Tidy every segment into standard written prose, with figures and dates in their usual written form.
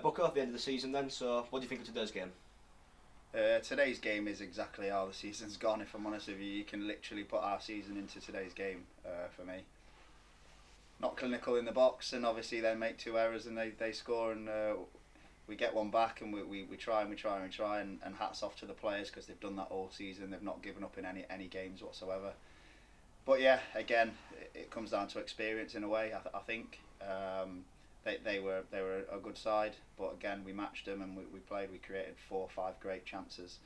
Booker, at the end of the season then, so what do you think of today's game? Today's game is exactly how the season's gone, if I'm honest with you. You can literally put our season into today's game for me. Not clinical in the box, and obviously they make two errors and they score, and we get one back, and we try and hats off to the players because they've done that all season. They've not given up in any games whatsoever. But yeah, again, it comes down to experience in a way. I think they were a good side, but again we matched them and we played. We created 4 or 5 great chances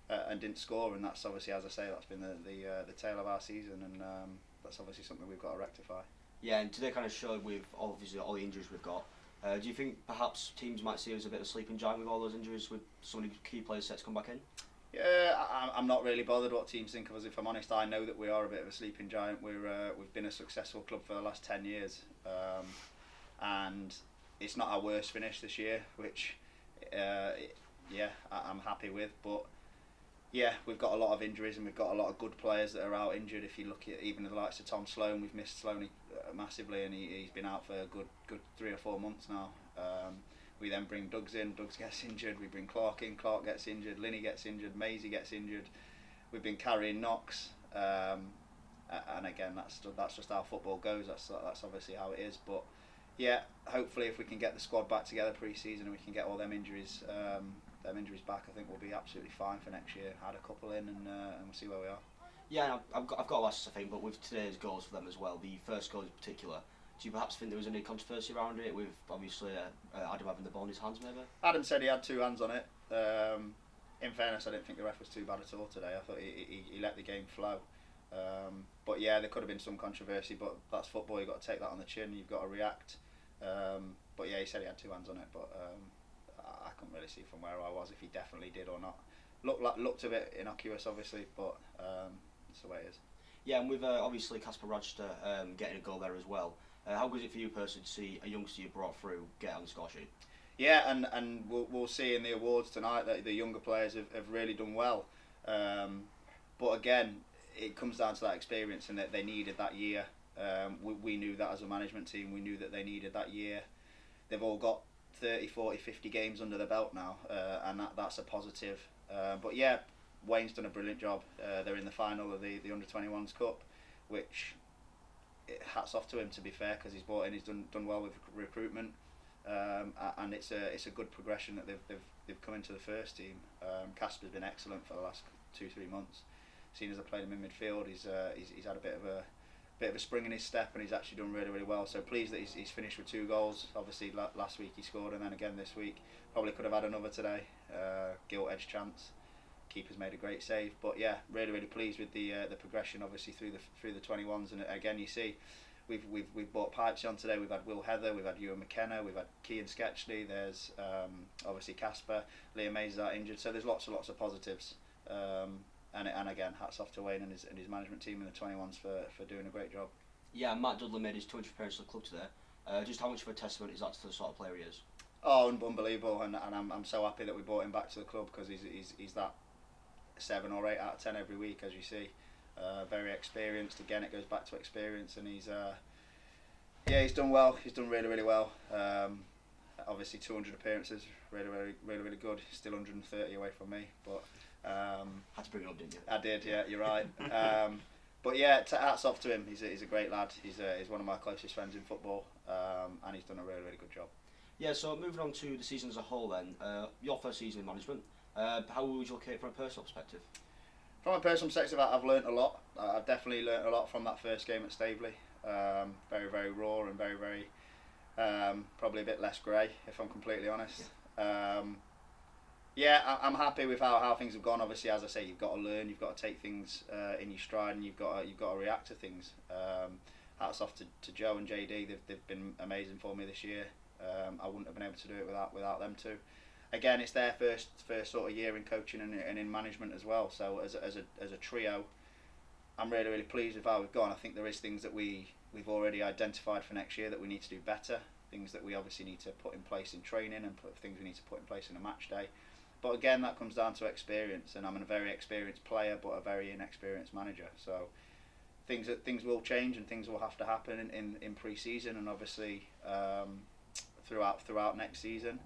and didn't score, and that's obviously, as I say, that's been the tale of our season, and that's obviously something we've got to rectify. Yeah, and today kind of showed with obviously all the injuries we've got. Do you think perhaps teams might see us a bit of a sleeping giant with all those injuries, with some of the key players set to come back in? Yeah, I'm not really bothered what teams think of us, if I'm honest. I know that we are a bit of a sleeping giant. We've been a successful club for the last 10 years, and it's not our worst finish this year, which I'm happy with. But yeah, we've got a lot of injuries and we've got a lot of good players that are out injured. If you look at even the likes of Tom Sloan, we've missed Sloan massively, and he's been out for a good 3 or 4 months now. We then bring Duggs in, Duggs gets injured. We bring Clark in, Clark gets injured. Linney gets injured, Maisie gets injured. We've been carrying Knox, and again, that's just how football goes. That's obviously how it is. But yeah, hopefully if we can get the squad back together pre-season and we can get all them injuries back, I think we'll be absolutely fine for next year. Add a couple in, and we'll see where we are. Yeah, I've got last, I think, but with today's goals for them as well, the first goal in particular, do you perhaps think there was any controversy around it, with obviously Adam having the ball in his hands maybe? Adam said he had 2 hands on it. In fairness, I didn't think the ref was too bad at all today. I thought he let the game flow. But yeah, there could have been some controversy, but that's football. You've got to take that on the chin. You've got to react. But yeah, he said he had 2 hands on it, but I couldn't really see from where I was if he definitely did or not. Looked a bit innocuous, obviously, but that's the way it is. Yeah, and with obviously Casper Rochester getting a goal there as well, how good is it for you personally to see a youngster you brought through get on the score sheet? Yeah, and we'll see in the awards tonight that the younger players have really done well. But again, it comes down to that experience, and that they needed that year. We knew that as a management team. We knew that they needed that year. They've all got 30, 40, 50 games under their belt now, and that's a positive. But yeah, Wayne's done a brilliant job. They're in the final of the Under-21s Cup, which hats off to him, to be fair, because he's brought in, he's done well with recruitment, and it's a good progression that they've come into the first team. Casper's been excellent for the last 2-3 months. Seeing as I played him in midfield, he's had a bit of a spring in his step, and he's actually done really well. So pleased that he's finished with 2 goals. Obviously last week he scored, and then again this week. Probably could have had another today. Gilt edge chance. Keeper's made a great save, but yeah, really pleased with the progression, obviously through the 21s. And again, you see, we've brought Pipes on today. We've had Will Heather, we've had Ewan McKenna, we've had Kean Sketchley. There's obviously Casper, Liam Mays is out injured, so there's lots of positives. And again, hats off to Wayne and his management team in the 21s for doing a great job. Yeah, Matt Dudley made his 200th appearance at the club today. Just how much of a testament is that to the sort of player he is? Oh, unbelievable, and I'm so happy that we brought him back to the club, because he's that 7 or 8 out of 10 every week, as you see. Very experienced. Again, it goes back to experience, and he's done well. He's done really well. Obviously 200 appearances, really good. Still 130 away from me, but had to bring it up, didn't you? I did, yeah, you're right. But yeah, hats off to him. He's a great lad. He's one of my closest friends in football, and he's done a really good job. Yeah, so moving on to the season as a whole then, your first season in management, how would you look at it from a personal perspective? From a personal perspective, I've learnt a lot. I've definitely learnt a lot from that first game at Staveley. Very raw and very probably a bit less grey, if I'm completely honest. Yeah, I'm happy with how things have gone. Obviously, as I say, you've got to learn, you've got to take things in your stride, and you've got to react to things. Hats off to Joe and JD. They've been amazing for me this year. I wouldn't have been able to do it without them too. Again, it's their first sort of year in coaching and in management as well. So as a trio, I'm really pleased with how we've gone. I think there is things that we've already identified for next year that we need to do better. Things that we obviously need to put in place in training, and things we need to put in place in a match day. But again, that comes down to experience, and I'm a very experienced player, but a very inexperienced manager. So things will change, and things will have to happen in pre-season, and obviously throughout next season.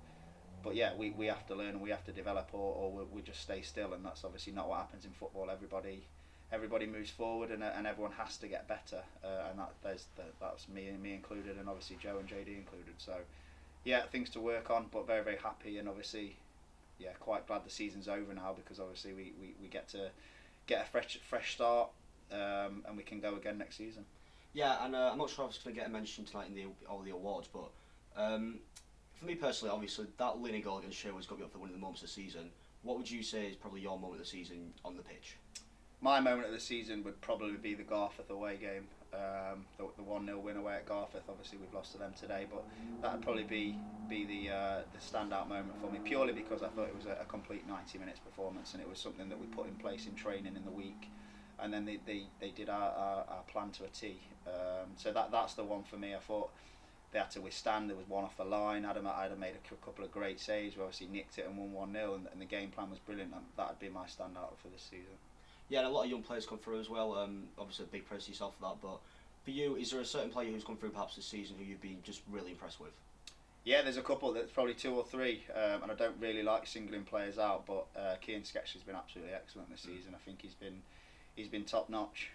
But yeah, we have to learn and we have to develop, or we just stay still, and that's obviously not what happens in football. Everybody moves forward, and everyone has to get better, and that's me included, and obviously Joe and JD included. So yeah, things to work on, but very, very happy, and obviously yeah, quite glad the season's over now, because obviously we get to get a fresh start, and we can go again next season. Yeah, and I'm not sure if it's going to get a mention tonight in all the awards, but for me personally, obviously, that Linear goal against Sherwood's got me up for one of the moments of the season. What would you say is probably your moment of the season on the pitch? My moment of the season would probably be the Garforth away game, the 1-0 win away at Garforth. Obviously, we've lost to them today, but that would probably be the standout moment for me, purely because I thought it was a complete 90 minutes performance, and it was something that we put in place in training in the week, and then they did our plan to a T. So that's the one for me. I thought they had to withstand. There was one off the line. Adam made a couple of great saves. We obviously nicked it and won 1-0, and the game plan was brilliant. And that would be my standout for this season. Yeah, and a lot of young players come through as well. Obviously, a big praise to yourself for that. But for you, is there a certain player who's come through perhaps this season who you've been just really impressed with? Yeah, there's a couple. There's probably 2 or 3, and I don't really like singling players out. But Cian Sketchley's been absolutely excellent this season. I think he's been top notch.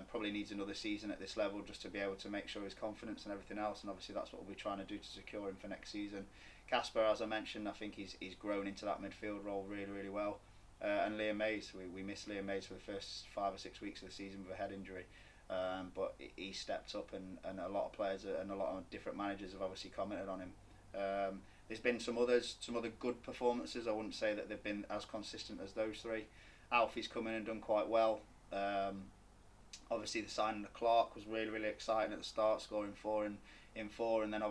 Probably needs another season at this level just to be able to make sure his confidence and everything else. And obviously that's what we'll be trying to do to secure him for next season. Casper, as I mentioned, I think he's grown into that midfield role really, really well. And Liam Mays, we missed Liam Mays for the first 5 or 6 weeks of the season with a head injury, but he stepped up, and a lot of players and a lot of different managers have obviously commented on him. There's been some other good performances. I wouldn't say that they've been as consistent as those 3. Alfie's come in and done quite well. Obviously the signing of Clark was really, really exciting at the start, scoring 4 in 4, and then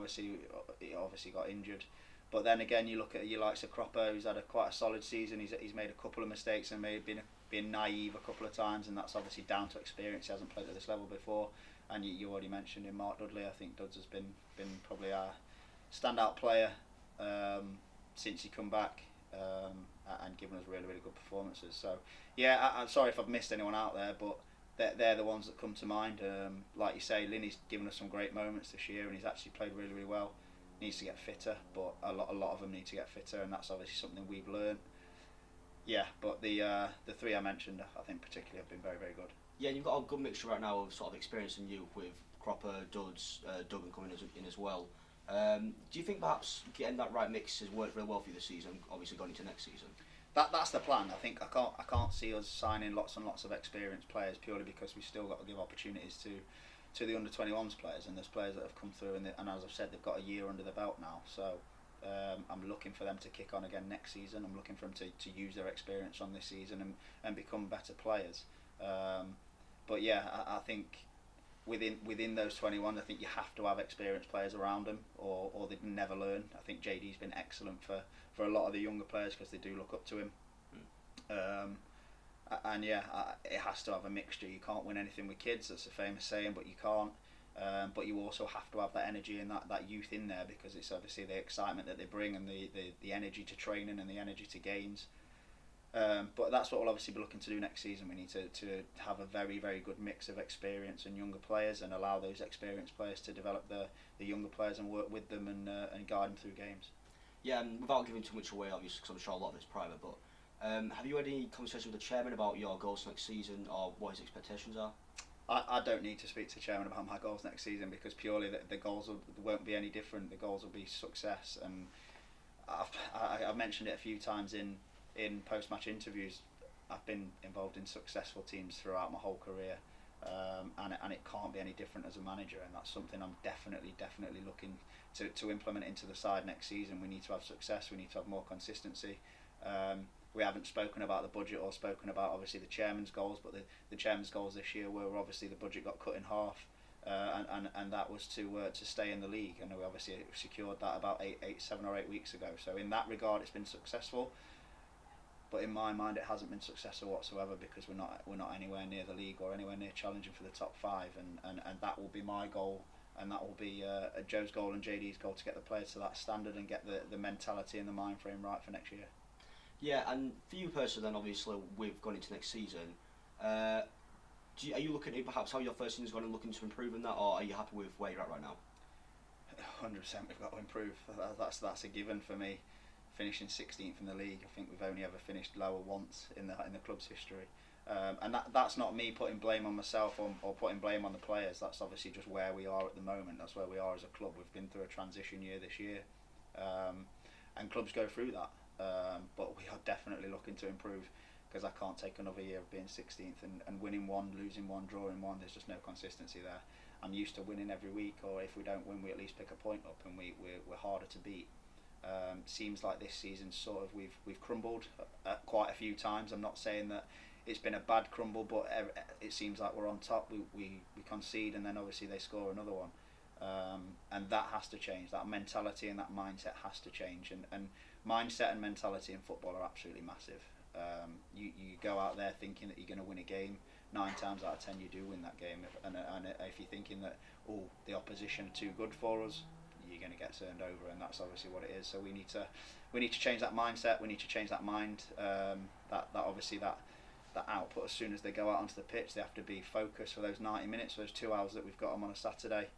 he obviously got injured. But then again, you look at your likes of Cropper, who's had quite a solid season. He's made a couple of mistakes and maybe been naive a couple of times, and that's obviously down to experience. He hasn't played at this level before. And you already mentioned in Mark Dudley. I think Duds has been probably our standout player since he come back, and given us really, really good performances. So yeah, I'm sorry if I've missed anyone out there, but they're the ones that come to mind. Like you say, Linney's given us some great moments this year, and he's actually played really, really well. Needs to get fitter, but a lot of them need to get fitter, and that's obviously something we've learned. Yeah, but the 3 I mentioned, I think particularly have been very, very good. Yeah, and you've got a good mixture right now of sort of experience and youth with Cropper, Duds, Duggan coming in as well. Do you think perhaps getting that right mix has worked really well for you this season, obviously going into next season? That's the plan. I think I can't see us signing lots and lots of experienced players purely because we've still got to give opportunities to the under-21s players, and there's players that have come through, and as I've said, they've got a year under the belt now. So I'm looking for them to kick on again next season. I'm looking for them to use their experience on this season and become better players. But yeah, I think within those 21, I think you have to have experienced players around them, or they never learn. I think JD's been excellent for a lot of the younger players because they do look up to him. And yeah, it has to have a mixture. You can't win anything with kids, that's a famous saying, but you can't. But you also have to have that energy and that youth in there, because it's obviously the excitement that they bring, and the energy to training and the energy to games. But that's what we'll obviously be looking to do next season. We need to have a very, very good mix of experience and younger players, and allow those experienced players to develop the younger players and work with them and guide them through games. Yeah, and without giving too much away, obviously, because I'm sure a lot of it's private, but have you had any conversation with the chairman about your goals next season, or what his expectations are? I don't need to speak to the chairman about my goals next season, because purely the goals won't be any different. The goals will be success, and I've mentioned it a few times in post-match interviews. I've been involved in successful teams throughout my whole career, and it can't be any different as a manager, and that's something I'm definitely looking to implement into the side next season. We need to have success, we need to have more consistency. We haven't spoken about the budget or spoken about obviously the chairman's goals, but the chairman's goals this year were obviously the budget got cut in half, and that was to stay in the league, and we obviously secured that about 7 or 8 weeks ago. So in that regard, it's been successful. But in my mind, it hasn't been successful whatsoever, because we're not anywhere near the league or anywhere near challenging for the top 5, and that will be my goal, and that will be Joe's goal and JD's goal, to get the players to that standard and get the mentality and the mind frame right for next year. Yeah, and for you personally then, obviously, with going into next season, are you looking at perhaps how your first season is going and looking to improve in that, or are you happy with where you're at right now? 100% we've got to improve. That's a given for me. finishing 16th in the league. I think we've only ever finished lower once in the club's history. And that's not me putting blame on myself or putting blame on the players. That's obviously just where we are at the moment. That's where we are as a club. We've been through a transition year this year, and clubs go through that. But we are definitely looking to improve, because I can't take another year of being 16th and winning one, losing one, drawing one. There's just no consistency there. I'm used to winning every week, or if we don't win, we at least pick a point up, and we're harder to beat. Seems like this season sort of we've crumbled quite a few times. I'm not saying that it's been a bad crumble, but it seems like we're on top. We concede, and then obviously they score another one, and that has to change. That mentality and that mindset has to change, and mindset and mentality in football are absolutely massive. You go out there thinking that you're going to win a game. 9 times out of 10 you do win that game, and if you're thinking that the opposition are too good for us, you're going to get turned over, and that's obviously what it is. So we need to change that mindset. We need to change that mind. That obviously that output, as soon as they go out onto the pitch, they have to be focused for those 90 minutes, those 2 hours that we've got them on a Saturday,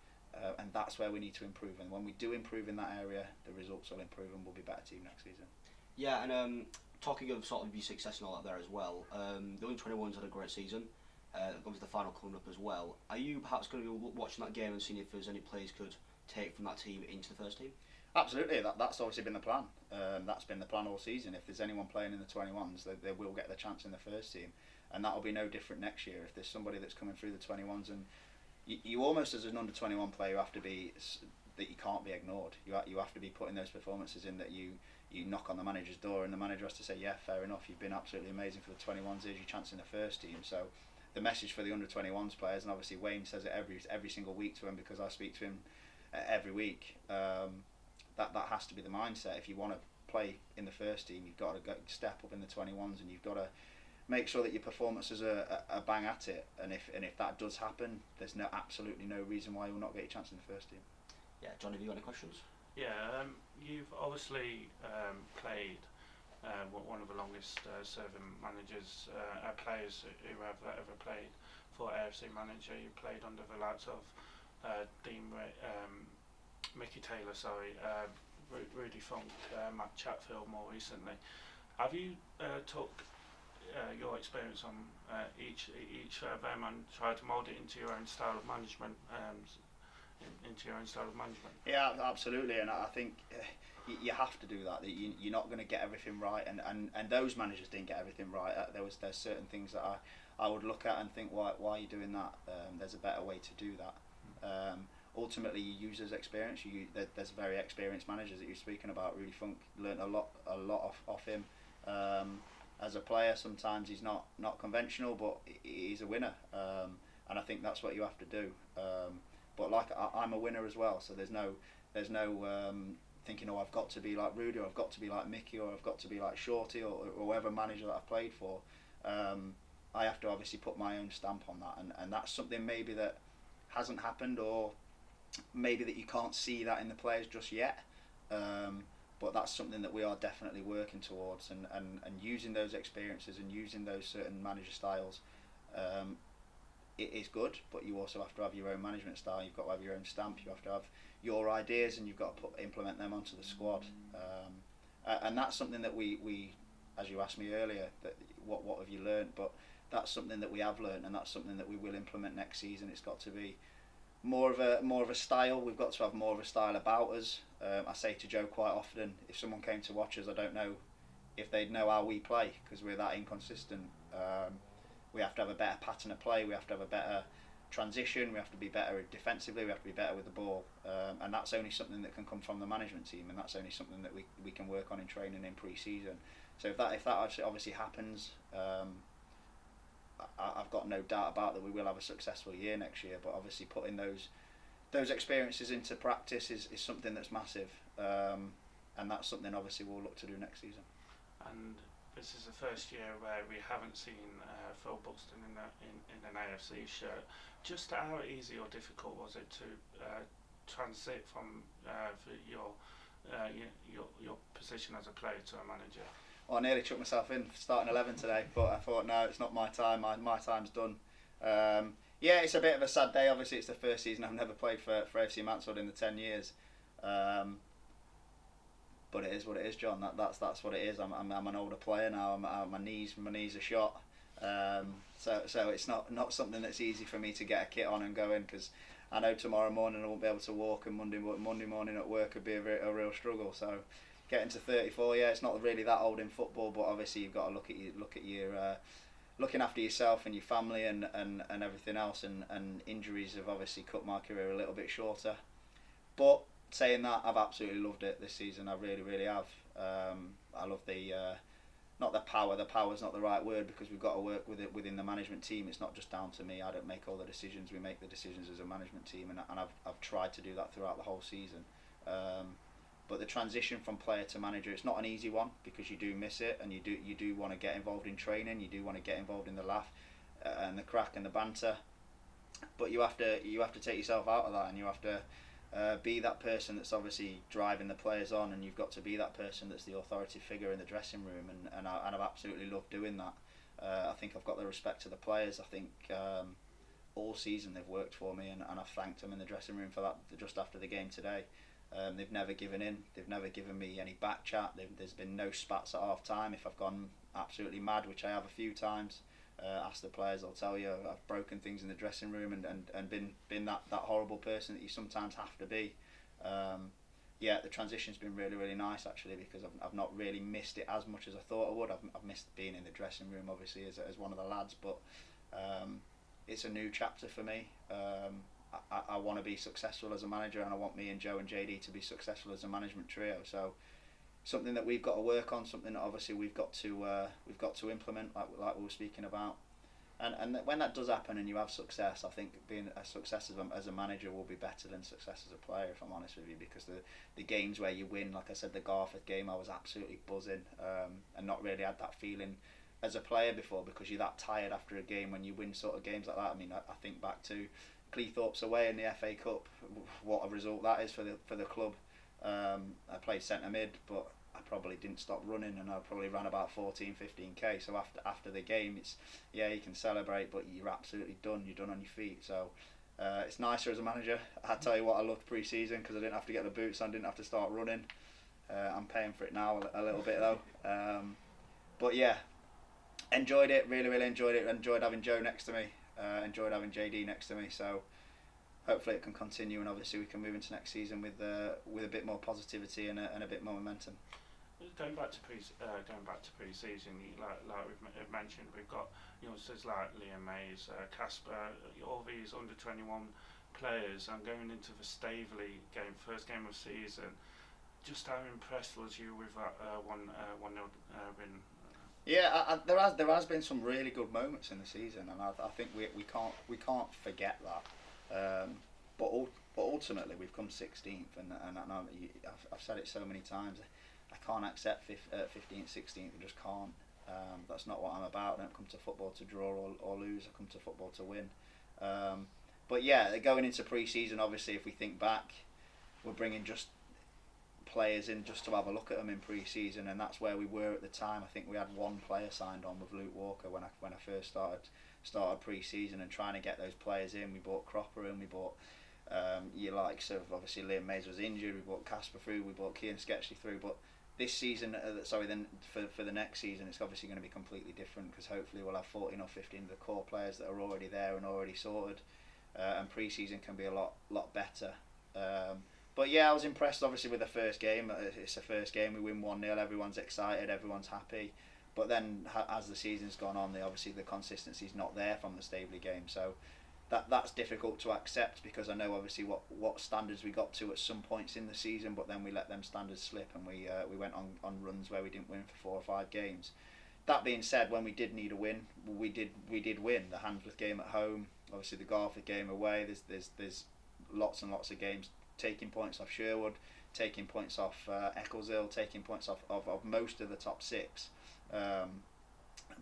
and that's where we need to improve. And when we do improve in that area, the results will improve, and we'll be a better team next season. Yeah, and talking of sort of your success and all that there as well, the under-21s had a great season. Obviously the final coming up as well. Are you perhaps going to be watching that game and seeing if there's any players could take from that team into the first team? Absolutely, that's obviously been the plan. That's been the plan all season. If there's anyone playing in the 21s, they will get the chance in the first team, and that will be no different next year. If there's somebody that's coming through the 21s, and you almost as an under-21 player have to be that you can't be ignored. You have to be putting those performances in that you knock on the manager's door, and the manager has to say, yeah, fair enough, you've been absolutely amazing for the 21s. Here's your chance in the first team. So the message for the under-21s players, and obviously Wayne says it every single week to him, because I speak to him every week. That has to be the mindset. If you want to play in the first team, you've got to step up in the 21s, and you've got to make sure that your performances are bang at it. And if that does happen, there's absolutely no reason why you'll not get a chance in the first team. Yeah, John, have you got any questions? Yeah, you've obviously played one of the longest serving managers, players who have ever played for AFC Manager. You played under the likes of Mickey Taylor, Rudy Funk, Matt Chatfield more recently. Have you took your experience on each of them and tried to mould it into your own style of management? Yeah, absolutely, and I think you have to do that. You're not going to get everything right, and those managers didn't get everything right. There's certain things that I would look at and think, why are you doing that? There's a better way to do that. Ultimately, you use those experience. There's very experienced managers that you're speaking about. Rudy Funk, learnt a lot off him. As a player, sometimes he's not conventional, but he's a winner, and I think that's what you have to do. But like I'm a winner as well, so there's no thinking, I've got to be like Rudy, or I've got to be like Mickey, or I've got to be like Shorty, or whoever manager that I've played for. I have to obviously put my own stamp on that, and that's something maybe that hasn't happened, or maybe that you can't see that in the players just yet. But that's something that we are definitely working towards, and using those experiences and using those certain manager styles. It is good, but you also have to have your own management style. You've got to have your own stamp. You have to have your ideas, and you've got to implement them onto the squad. And that's something that we, as you asked me earlier, that what have you learned? But that's something that we have learned, and that's something that we will implement next season. It's got to be more of a style. We've got to have more of a style about us. I say to Joe quite often, if someone came to watch us, I don't know if they'd know how we play, because we're that inconsistent. We have to have a better pattern of play. We have to have a better transition. We have to be better defensively. We have to be better with the ball, and that's only something that can come from the management team, and that's only something that we can work on in training in pre-season. So if that obviously happens, I've got no doubt about that we will have a successful year next year. But obviously putting those experiences into practice is something that's massive, and that's something obviously we'll look to do next season. And this is the first year where we haven't seen Phil Buxton in an AFC shirt. Just how easy or difficult was it to transit from your position as a player to a manager? Well, I nearly chucked myself in starting 11 today, but I thought, no, it's not my time. My time's done. Yeah, it's a bit of a sad day. Obviously, it's the first season I've never played for AFC Mansfield in the 10 years. But but it is what it is, John. That's what it is. I'm an older player now. My knees are shot. So it's not something that's easy for me to get a kit on and go in, because I know tomorrow morning I won't be able to walk, and Monday morning at work would be a real struggle. So getting to 34, yeah, it's not really that old in football, but obviously you've got to look at your looking after yourself and your family and everything else, and injuries have obviously cut my career a little bit shorter. But saying that, I've absolutely loved it this season. I really have. I love the not the power. The power's not the right word, because we've got to work with it within the management team. It's not just down to me. I don't make all the decisions. We make the decisions as a management team, and I've tried to do that throughout the whole season. But the transition from player to manager, it's not an easy one, because you do miss it, and you do want to get involved in training. You do want to get involved in the laugh and the crack and the banter. But you have to take yourself out of that, and you have to be that person that's obviously driving the players on, and you've got to be that person that's the authority figure in the dressing room, and I've absolutely loved doing that. I think I've got the respect of the players. I think all season they've worked for me, and I've thanked them in the dressing room for that just after the game today. They've never given in. They've never given me any back chat. There's been no spats at half time. If I've gone absolutely mad, which I have a few times, ask the players, they'll tell you I've broken things in the dressing room and been that horrible person that you sometimes have to be. Yeah, the transition's been really nice actually, because I've not really missed it as much as I thought I would. I've missed being in the dressing room obviously as one of the lads, but it's a new chapter for me. I want to be successful as a manager, and I want me and Joe and JD to be successful as a management trio. So something that we've got to work on, something that obviously we've got to implement, like we were speaking about. And when that does happen and you have success, I think being a success as a manager will be better than success as a player, if I'm honest with you, because the games where you win, like I said, the Garforth game, I was absolutely buzzing, and not really had that feeling as a player before, because you're that tired after a game when you win sort of games like that. I mean, I think back to Cleethorpes away in the FA Cup, what a result that is for the club. I played centre mid, but I probably didn't stop running, and I probably ran about 14-15k. So after the game, it's, yeah, you can celebrate, but you're absolutely done. You're done on your feet. So it's nicer as a manager. I tell you what, I loved pre-season because I didn't have to get the boots on, didn't have to start running. I'm paying for it now a little bit though. But yeah, enjoyed it. Really enjoyed it. Enjoyed having Joe next to me. Enjoyed having JD next to me. So hopefully it can continue, and obviously we can move into next season with a bit more positivity and a bit more momentum. Going back to pre-season, like we've mentioned, we've got youngsters like Liam Mays, Casper, all these under-21 players, and going into the Staveley game, first game of season. Just how impressed was you with that 1-0 win? Yeah, there has been some really good moments in the season, and I think we can't forget that. But ultimately we've come 16th, and I've said it so many times. I can't accept 15th, 16th. I just can't. That's not what I'm about. I don't come to football to draw or lose. I come to football to win. But yeah, going into pre-season, obviously, if we think back, we're bringing just players in just to have a look at them in pre-season, and that's where we were at the time. I think we had one player signed on with Luke Walker when I first started pre-season, and trying to get those players in. We bought Cropper in, we bought your likes of, obviously Liam Mays was injured, we bought Casper through, we bought Kieran Sketchley through, but this season, then for the next season, it's obviously going to be completely different, because hopefully we'll have 14 or 15 of the core players that are already there and already sorted, and pre-season can be a lot better. But yeah, I was impressed obviously with the first game. It's the first game, we win 1-0, everyone's excited, everyone's happy. But then as the season's gone on, obviously the consistency's not there from the Staveley game. So that's difficult to accept, because I know obviously what standards we got to at some points in the season, but then we let them standards slip, and we went on runs where we didn't win for 4 or 5 games. That being said, when we did need a win, we did win. The Handsworth game at home, obviously the Garforth game away. There's lots and lots of games, taking points off Sherwood, taking points off Eccleshill, taking points off of most of the top 6.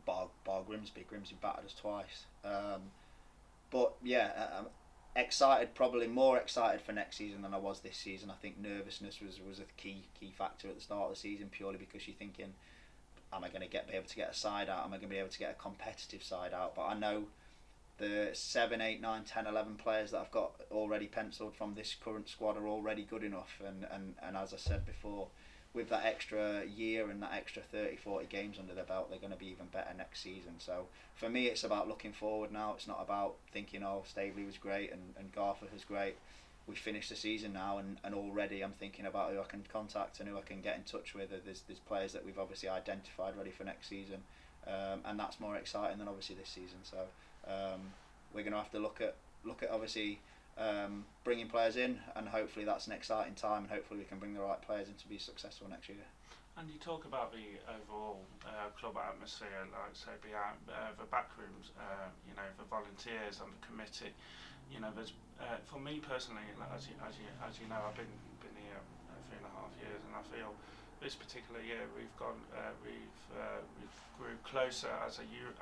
Bar Grimsby battered us twice. But yeah, I'm excited, probably more excited for next season than I was this season. I think nervousness was a key factor at the start of the season, purely because you're thinking, am I going to be able to get a side out? Am I going to be able to get a competitive side out? But I know the 7, 8, 9, 10, 11 players that I've got already penciled from this current squad are already good enough. And as I said before, with that extra year and that extra 30-40 games under their belt, they're going to be even better next season. So for me, it's about looking forward now. It's not about thinking, oh, Staveley was great and Garforth was great. We've finished the season now, and already I'm thinking about who I can contact and who I can get in touch with. There's players that we've obviously identified ready for next season, and that's more exciting than obviously this season. So we're going to have to look at obviously bringing players in, and hopefully that's an exciting time, and hopefully we can bring the right players in to be successful next year. And you talk about the overall club atmosphere, like say behind the back rooms, the volunteers and the committee. There's for me personally, as you know, I've been here 3.5 years, and I feel this particular year we've grew closer as a unit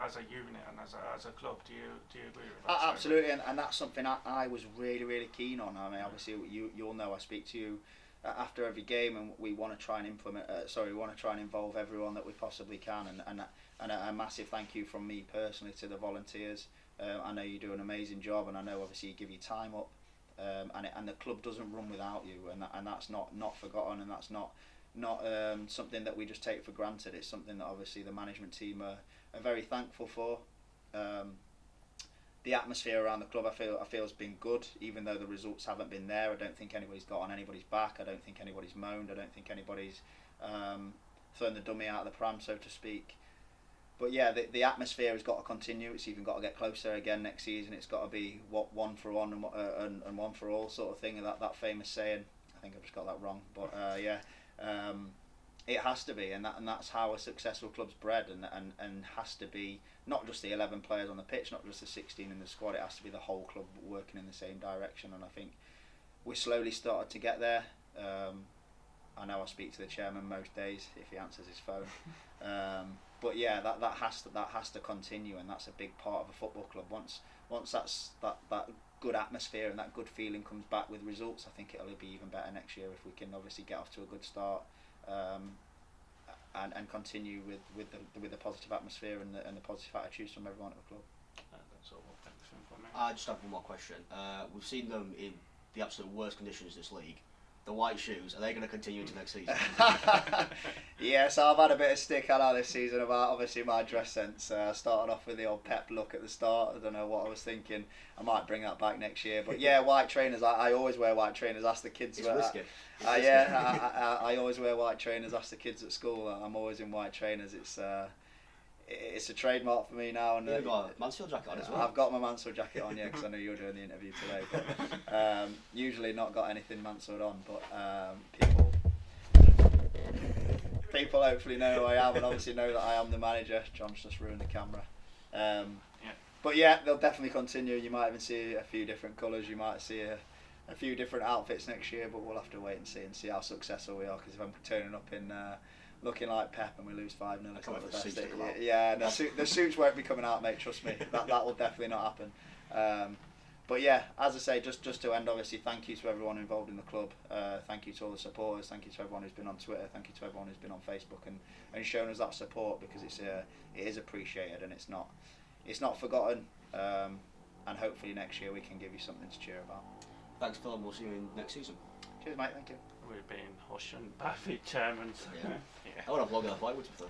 and as a club. Do you agree with that? Absolutely, and that's something I was really keen on. I mean, obviously you'll know I speak to you after every game, and we want to try and we want to try and involve everyone that we possibly can, and a massive thank you from me personally to the volunteers. I know you do an amazing job, and I know obviously you give your time up, and the club doesn't run without you, and that's not forgotten, and that's not something that we just take for granted. It's something that obviously the management team are very thankful for. The atmosphere around the club I feel has been good, even though the results haven't been there. I don't think anybody's got on anybody's back. I don't think anybody's moaned. I don't think anybody's thrown the dummy out of the pram, so to speak. But yeah, the atmosphere has got to continue. It's even got to get closer again next season. It's got to be one for one and one for all sort of thing. That famous saying. I think I've just got that wrong, but it has to be, and that's how a successful club's bred, and has to be not just the 11 players on the pitch, not just the 16 in the squad. It has to be the whole club working in the same direction, and I think we slowly started to get there. I know I speak to the chairman most days if he answers his phone. But yeah, that has to continue, and that's a big part of a football club. Once that good atmosphere and that good feeling comes back with results, I think it'll be even better next year if we can obviously get off to a good start, and continue with the positive atmosphere and the positive attitudes from everyone at the club. That's all. Thanks for me. I just have one more question. We've seen them in the absolute worst conditions this league. The white shoes, are they going to continue into next season? Yeah, so I've had a bit of stick out this season about obviously my dress sense. I started off with the old pep look at the start. I don't know what I was thinking. I might bring that back next year. But yeah, white trainers. I always wear white trainers. Ask the kids. It's risky. I always wear white trainers. Ask the kids at school. I'm always in white trainers. It's a trademark for me now. And you've got a Mansfield jacket on as well. I've got my Mansfield jacket on, yeah, because I know you were doing the interview today. But usually not got anything Mansfield on, but people hopefully know who I am, and obviously know that I am the manager. John's just ruined the camera. But yeah, they'll definitely continue. You might even see a few different colours. You might see a few different outfits next year, but we'll have to wait and see how successful we are. Because if I'm turning up in looking like Pep and we lose 5-0, it's not the best. Yeah, the suits won't be coming out, mate. Trust me, that will definitely not happen. But yeah, as I say, just to end, obviously, thank you to everyone involved in the club. Thank you to all the supporters. Thank you to everyone who's been on Twitter. Thank you to everyone who's been on Facebook and shown us that support, because it is appreciated, and it's not forgotten. And hopefully next year we can give you something to cheer about. Thanks, Phil, and we'll see you in next season. Cheers, mate. Thank you. We've been hushing by the chairman. Yeah. I would have longer than I would have.